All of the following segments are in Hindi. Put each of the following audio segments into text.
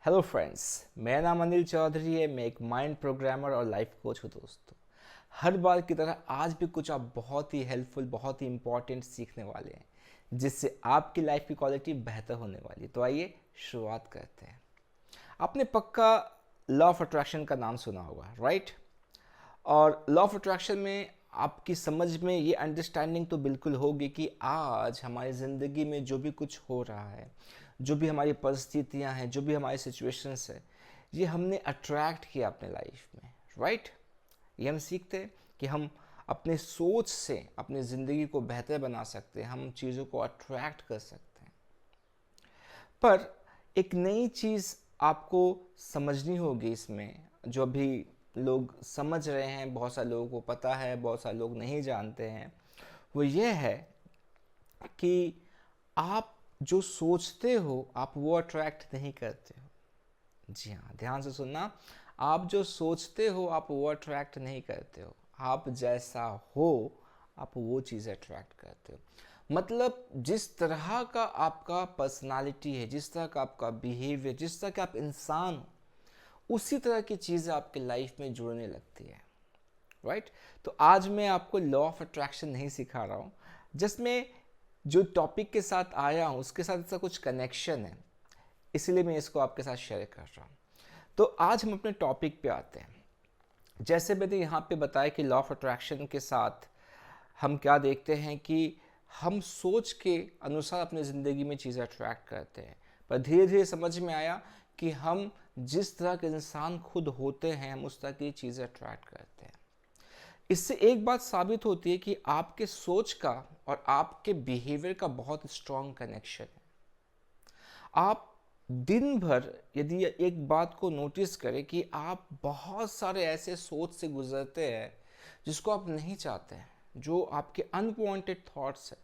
हेलो फ्रेंड्स, मेरा नाम अनिल चौधरी है। मैं एक माइंड प्रोग्रामर और लाइफ कोच हूँ दोस्तों। हर बार की तरह आज भी कुछ आप बहुत ही हेल्पफुल, बहुत ही इंपॉर्टेंट सीखने वाले हैं, जिससे आपकी लाइफ की क्वालिटी बेहतर होने वाली है। तो आइए शुरुआत करते हैं। आपने पक्का लॉ ऑफ अट्रैक्शन का नाम सुना होगा, राइट? और लॉ ऑफ अट्रैक्शन में आपकी समझ में ये अंडरस्टैंडिंग तो बिल्कुल होगी कि आज हमारी ज़िंदगी में जो भी कुछ हो रहा है, जो भी हमारी परिस्थितियां हैं, जो भी हमारी सिचुएशंस है, ये हमने अट्रैक्ट किया अपने लाइफ में, राइट? ये हम सीखते हैं कि हम अपने सोच से अपनी ज़िंदगी को बेहतर बना सकते हैं, हम चीज़ों को अट्रैक्ट कर सकते हैं। पर एक नई चीज़ आपको समझनी होगी इसमें, जो अभी लोग समझ रहे हैं, बहुत सारे लोगों को पता है, बहुत सारे लोग नहीं जानते हैं। वो ये है कि आप जो सोचते हो आप वो अट्रैक्ट नहीं करते हो। जी हाँ, ध्यान से सुनना। आप जो सोचते हो आप वो अट्रैक्ट नहीं करते हो। आप जैसा हो आप वो चीज़ अट्रैक्ट करते हो। मतलब जिस तरह का आपका पर्सनालिटी है, जिस तरह का आपका बिहेवियर, जिस तरह का आप इंसान हो, उसी तरह की चीज़ें आपके लाइफ में जुड़ने लगती है, राइट? तो आज मैं आपको लॉ ऑफ अट्रैक्शन नहीं सिखा रहा हूँ, जिसमें जो टॉपिक के साथ आया हूँ उसके साथ इसका कुछ कनेक्शन है, इसलिए मैं इसको आपके साथ शेयर कर रहा हूँ। तो आज हम अपने टॉपिक पे आते हैं। जैसे मैंने यहाँ पे बताया कि लॉ ऑफ अट्रैक्शन के साथ हम क्या देखते हैं कि हम सोच के अनुसार अपनी ज़िंदगी में चीज़ें अट्रैक्ट करते हैं। पर धीरे धीरे समझ में आया कि हम जिस तरह के इंसान खुद होते हैं हम उस तरह की चीज़ें अट्रैक्ट करते हैं। इससे एक बात साबित होती है कि आपके सोच का और आपके बिहेवियर का बहुत स्ट्रॉन्ग कनेक्शन है। आप दिन भर यदि एक बात को नोटिस करें कि आप बहुत सारे ऐसे सोच से गुजरते हैं जिसको आप नहीं चाहते हैं, जो आपके अनवांटेड थॉट्स हैं,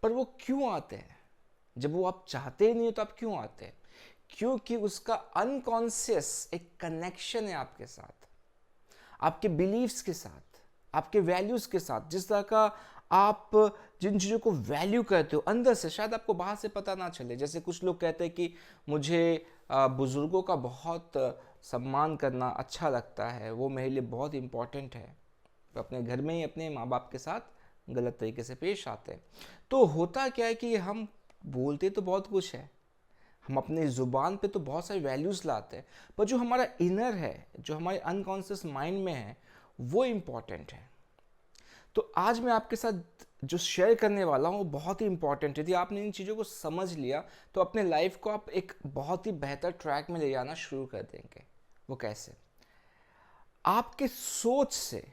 पर वो क्यों आते हैं? जब वो आप चाहते ही नहीं हो तो आप क्यों आते हैं? क्योंकि उसका अनकॉन्शियस एक कनेक्शन है आपके साथ, आपके बिलीव्स के साथ, आपके वैल्यूज़ के साथ। जिस तरह का आप जिन चीज़ों को वैल्यू करते हो अंदर से, शायद आपको बाहर से पता ना चले। जैसे कुछ लोग कहते हैं कि मुझे बुज़ुर्गों का बहुत सम्मान करना अच्छा लगता है, वो मेरे लिए बहुत इम्पॉर्टेंट है। तो अपने घर में ही अपने माँ बाप के साथ गलत तरीके से पेश आते हैं। तो होता क्या है कि हम बोलते तो बहुत कुछ है, हम अपने ज़ुबान पे तो बहुत सारे वैल्यूज़ लाते हैं, पर जो हमारा इनर है, जो हमारे अनकॉन्शियस माइंड में है, वो इम्पॉर्टेंट है। तो आज मैं आपके साथ जो शेयर करने वाला हूँ वो बहुत ही इंपॉर्टेंट है। यदि आपने इन चीज़ों को समझ लिया तो अपने लाइफ को आप एक बहुत ही बेहतर ट्रैक में ले जाना शुरू कर देंगे। वो कैसे? आपके सोच से,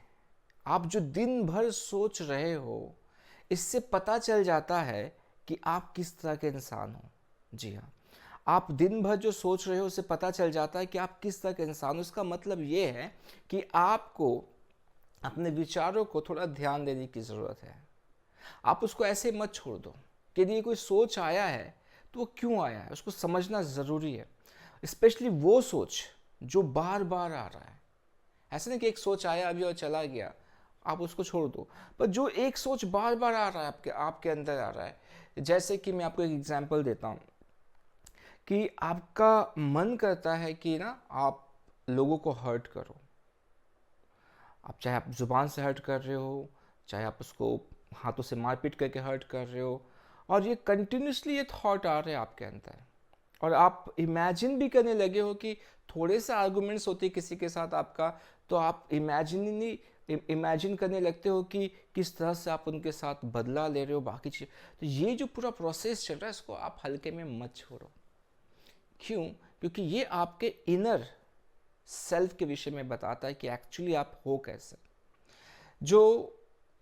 आप जो दिन भर सोच रहे हो, इससे पता चल जाता है कि आप किस तरह के इंसान हो। जी हाँ, आप दिन भर जो सोच रहे हो उससे पता चल जाता है कि आप किस तरह के इंसान हो। इसका मतलब ये है कि आपको अपने विचारों को थोड़ा ध्यान देने की ज़रूरत है। आप उसको ऐसे मत छोड़ दो कि यदि कोई सोच आया है तो वो क्यों आया है, उसको समझना ज़रूरी है। स्पेशली वो सोच जो बार बार आ रहा है। ऐसा नहीं कि एक सोच आया अभी और चला गया, आप उसको छोड़ दो। पर जो एक सोच बार बार आ रहा है, आपके आपके अंदर आ रहा है, जैसे कि मैं आपको एक एग्जांपल देता हूँ कि आपका मन करता है कि ना आप लोगों को हर्ट करो। आप चाहे आप ज़ुबान से हर्ट कर रहे हो, चाहे आप उसको हाथों से मारपीट करके हर्ट कर रहे हो, और ये कंटिन्यूसली ये थॉट आ रहे हैं आपके अंदर। और आप इमेजिन भी करने लगे हो कि थोड़े से आर्गुमेंट्स होते किसी के साथ आपका, तो आप इमेजिन करने लगते हो कि किस तरह से आप उनके साथ बदला ले रहे हो, बाकी चीज़। तो ये जो पूरा प्रोसेस चल रहा है इसको आप हल्के में मत छोड़ो। क्यों? क्योंकि ये आपके इनर सेल्फ के विषय में बताता है कि एक्चुअली आप हो कैसे। जो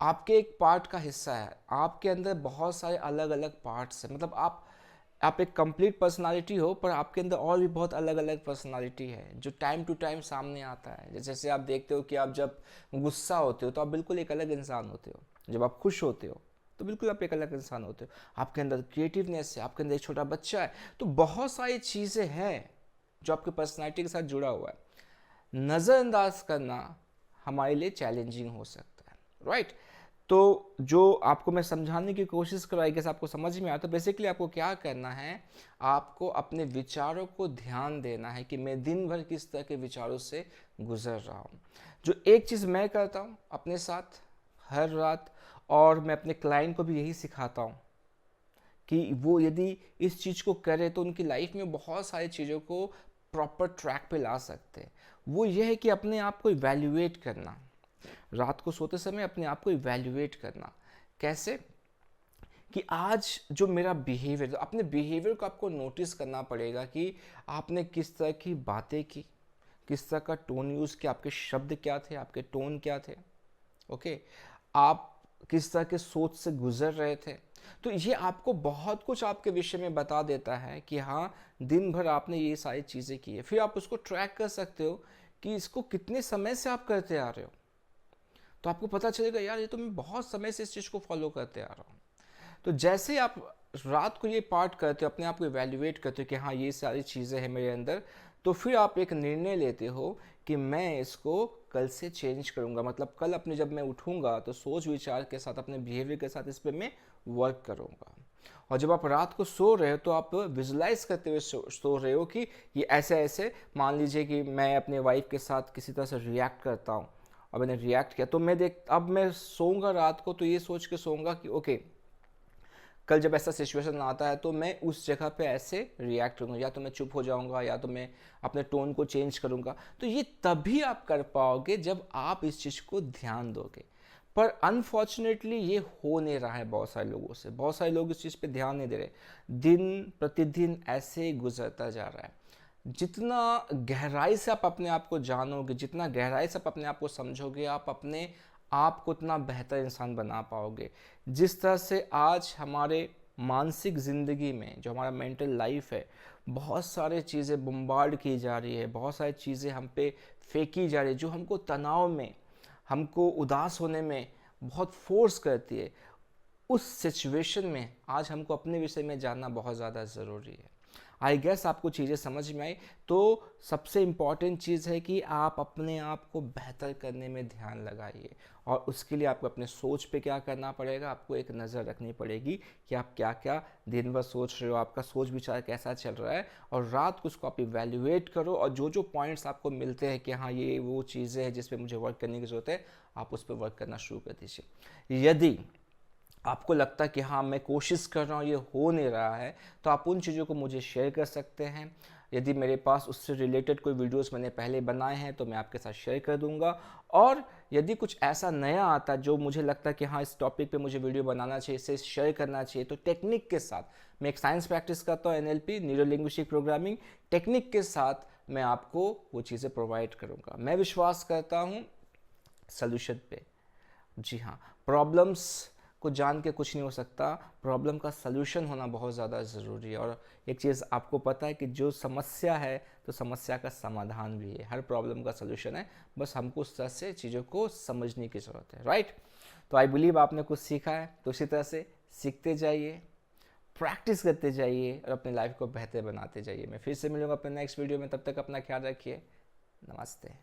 आपके एक पार्ट का हिस्सा है, आपके अंदर बहुत सारे अलग अलग पार्ट्स हैं। मतलब आप एक कंप्लीट पर्सनालिटी हो, पर आपके अंदर और भी बहुत अलग अलग पर्सनालिटी है जो टाइम टू टाइम सामने आता है। जैसे आप देखते हो कि आप जब गुस्सा होते हो तो आप बिल्कुल एक अलग इंसान होते हो, जब आप खुश होते हो तो बिल्कुल आप एक अलग इंसान होते हो। आपके अंदर क्रिएटिवनेस है, आपके अंदर एक छोटा बच्चा है। तो बहुत सारी चीज़ें हैं जो आपके पर्सनालिटी के साथ जुड़ा हुआ है। नज़रअंदाज करना हमारे लिए चैलेंजिंग हो सकता है, राइट? तो जो आपको मैं समझाने की कोशिश कर रहा हूँ, आपको समझ में आया, तो बेसिकली आपको क्या करना है, आपको अपने विचारों को ध्यान देना है कि मैं दिन भर किस तरह के विचारों से गुजर रहा हूँ। जो एक चीज़ मैं करता हूँ अपने साथ हर रात, और मैं अपने क्लाइंट को भी यही सिखाता हूँ कि वो यदि इस चीज़ को करे तो उनकी लाइफ में बहुत सारी चीज़ों को प्रॉपर ट्रैक पे ला सकते हैं। वो ये है कि अपने आप को इवैल्यूएट करना, रात को सोते समय अपने आप को इवैल्यूएट करना। कैसे? कि आज जो मेरा बिहेवियर, तो अपने बिहेवियर को आपको नोटिस करना पड़ेगा कि आपने किस तरह की बातें की, किस तरह का टोन यूज़ किया, आपके शब्द क्या थे, आपके टोन क्या थे, ओके, आप किस तरह के सोच से गुजर रहे थे। तो ये आपको बहुत कुछ आपके विषय में बता देता है कि हाँ, दिन भर आपने ये सारी चीज़ें की है। फिर आप उसको ट्रैक कर सकते हो कि इसको कितने समय से आप करते आ रहे हो। तो आपको पता चलेगा यार, ये तो मैं बहुत समय से इस चीज़ को फॉलो करते आ रहा हूँ। तो जैसे ही आप रात को ये पार्ट करते हो, अपने आप को इवैल्यूएट करते हो कि हाँ, ये सारी चीज़ें हैं मेरे अंदर, तो फिर आप एक निर्णय लेते हो कि मैं इसको कल से चेंज करूँगा। मतलब कल अपने जब मैं उठूँगा तो सोच विचार के साथ, अपने बिहेवियर के साथ इस पर मैं वर्क करूँगा। और जब आप रात को सो रहे हो तो आप विजुलाइज करते हुए सो रहे हो कि ये ऐसे ऐसे, मान लीजिए कि मैं अपने वाइफ के साथ किसी तरह से रिएक्ट करता हूँ, और मैंने रिएक्ट किया, तो अब मैं सोऊंगा रात को तो ये सोच के सोऊंगा कि ओके, कल जब ऐसा सिचुएशन आता है तो मैं उस जगह पे ऐसे रिएक्ट करूँगा, या तो मैं चुप हो जाऊँगा, या तो मैं अपने टोन को चेंज करूँगा। तो ये तभी आप कर पाओगे जब आप इस चीज़ को ध्यान दोगे। पर अनफॉर्चुनेटली ये हो नहीं रहा है बहुत सारे लोगों से। बहुत सारे लोग इस चीज़ पे ध्यान नहीं दे रहे, दिन प्रतिदिन ऐसे ही गुजरता जा रहा है। जितना गहराई से आप अपने आप को जानोगे, जितना गहराई से आप अपने आप को समझोगे, आप अपने आप को उतना बेहतर इंसान बना पाओगे। जिस तरह से आज हमारे मानसिक ज़िंदगी में, जो हमारा मेंटल लाइफ है, बहुत सारे चीज़ें बम्बार्ड की जा रही है, बहुत सारी चीज़ें हम पे फेंकी जा रही है जो हमको तनाव में, हमको उदास होने में बहुत फोर्स करती है। उस सिचुएशन में आज हमको अपने विषय में जानना बहुत ज़्यादा ज़रूरी है। आई गेस आपको चीज़ें समझ में आई। तो सबसे इम्पॉर्टेंट चीज़ है कि आप अपने आप को बेहतर करने में ध्यान लगाइए, और उसके लिए आपको अपने सोच पे क्या करना पड़ेगा, आपको एक नज़र रखनी पड़ेगी कि आप क्या क्या दिन भर सोच रहे हो, आपका सोच विचार कैसा चल रहा है, और रात को उसको आप इवैल्यूएट करो, और जो जो पॉइंट्स आपको मिलते हैं कि हाँ, ये वो चीज़ें हैं जिस पे मुझे वर्क करने की ज़रूरत है, आप उस पर वर्क करना शुरू कर दीजिए। यदि आपको लगता है कि हाँ, मैं कोशिश कर रहा हूँ, ये हो नहीं रहा है, तो आप उन चीज़ों को मुझे शेयर कर सकते हैं। यदि मेरे पास उससे रिलेटेड कोई वीडियोस मैंने पहले बनाए हैं तो मैं आपके साथ शेयर कर दूंगा। और यदि कुछ ऐसा नया आता है जो मुझे लगता है कि हाँ, इस टॉपिक पे मुझे वीडियो बनाना चाहिए, इसे शेयर करना चाहिए, तो टेक्निक के साथ, मैं एक साइंस प्रैक्टिस करता हूँ, NLP, neuro linguistic programming technique के साथ मैं आपको वो चीज़ें प्रोवाइड करूँगा। मैं विश्वास करता हूँ सॉल्यूशन पे। जी हाँ, प्रॉब्लम्स को जान के कुछ नहीं हो सकता, प्रॉब्लम का सलूशन होना बहुत ज़्यादा ज़रूरी है। और एक चीज़ आपको पता है कि जो समस्या है तो समस्या का समाधान भी है, हर प्रॉब्लम का सलूशन है, बस हमको उस तरह से चीज़ों को समझने की ज़रूरत है, राइट। तो आई बिलीव आपने कुछ सीखा है, तो इसी तरह से सीखते जाइए, प्रैक्टिस करते जाइए, और अपनी लाइफ को बेहतर बनाते जाइए। मैं फिर से मिलूंगा अपने नेक्स्ट वीडियो में, तब तक अपना ख्याल रखिए। नमस्ते।